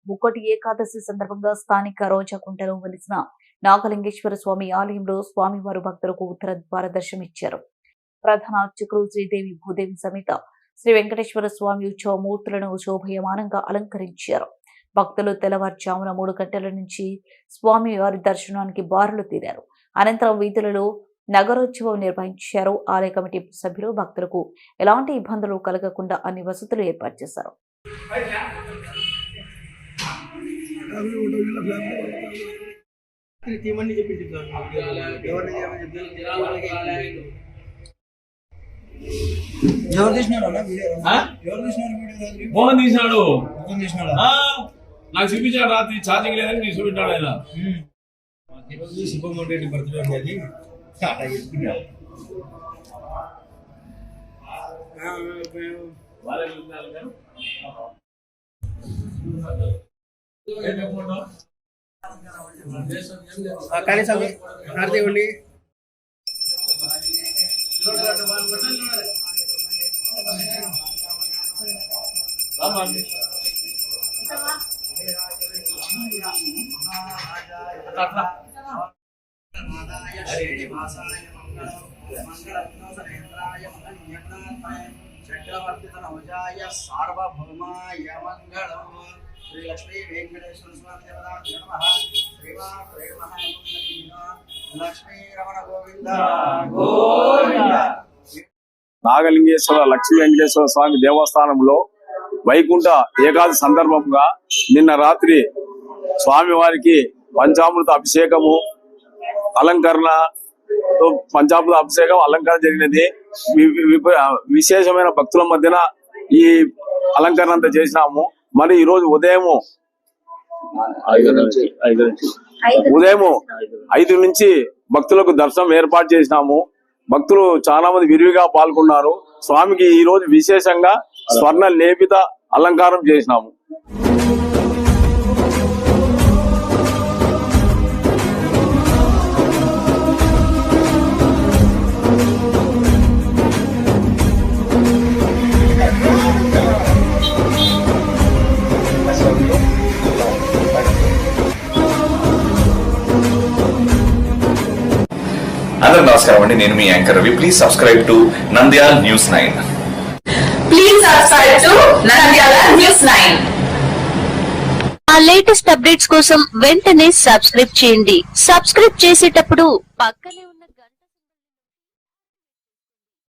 ముక్కోటి ఏకాదశి సందర్భంగా స్థానిక రోజాకుంటలో వెలిసిన నాగలింగేశ్వర స్వామి ఆలయంలో స్వామివారు భక్తులకు ఉత్తర ద్వార దర్శనమిచ్చారు. ప్రధాన అర్చకులు శ్రీదేవి భూదేవి సమేత శ్రీ వెంకటేశ్వర స్వామి ఉత్సవ మూర్తులను శోభయమానంగా అలంకరించారు. భక్తులు తెల్లవారుజామున 3 గంటల నుంచి స్వామివారి దర్శనానికి బారులు తీరారు. అనంతరం వీధులలో నగరోత్సవం నిర్వహించారు. ఆలయ కమిటీ సభ్యులు భక్తులకు ఎలాంటి ఇబ్బందులు కలగకుండా అన్ని వసతులు ఏర్పాటు చేశారు. మోహన్ తీసినాడు, నాకు చూపించాడు. రాత్రి ఛార్జింగ్ లేదని నేను చూపించాడు. ఆయన శుభమోహన్ రెడ్డి బర్త్డే అది అలా చెప్తున్నారు. కనీసం హారతి చక్రవర్తితనోజాయ సార్వభౌమాయ మంగళం. శ్రీ లక్ష్మీ వెంకటేశ్వర స్వామి దేవతాభ్యో నమః. శ్రీమాత్రే నమః. లక్ష్మీ రమణ గోవింద గోవింద. నాగలింగేశ్వర లక్ష్మీ వెంకటేశ్వర స్వామి దేవస్థానంలో వైకుంఠ ఏకాదశి సందర్భంగా నిన్న రాత్రి స్వామివారికి పంచామృత అభిషేకము అలంకరణ పంచామృత అభిషేకం అలంకరణ జరిగినది. విశేషమైన భక్తుల మధ్యన ఈ అలంకరణ అంతా చేసినాము. మరి ఈ రోజు ఉదయం 5 నుంచి భక్తులకు దర్శనం ఏర్పాటు చేసినాము. భక్తులు చాలా మంది విరివిగా పాల్గొన్నారు. స్వామికి ఈ రోజు విశేషంగా స్వర్ణ లేపిత అలంకారం చేసినాము. అందరూ నమస్కారం అండి, నేను మీ anchor Ravi. Please subscribe to Nandyal news 9. Please subscribe to Nandyal news 9. ఆ లేటెస్ట్ అప్డేట్స్ కోసం వెంటనే సబ్స్క్రైబ్ చేయండి. సబ్స్క్రైబ్ చేసేటప్పుడు పక్కనే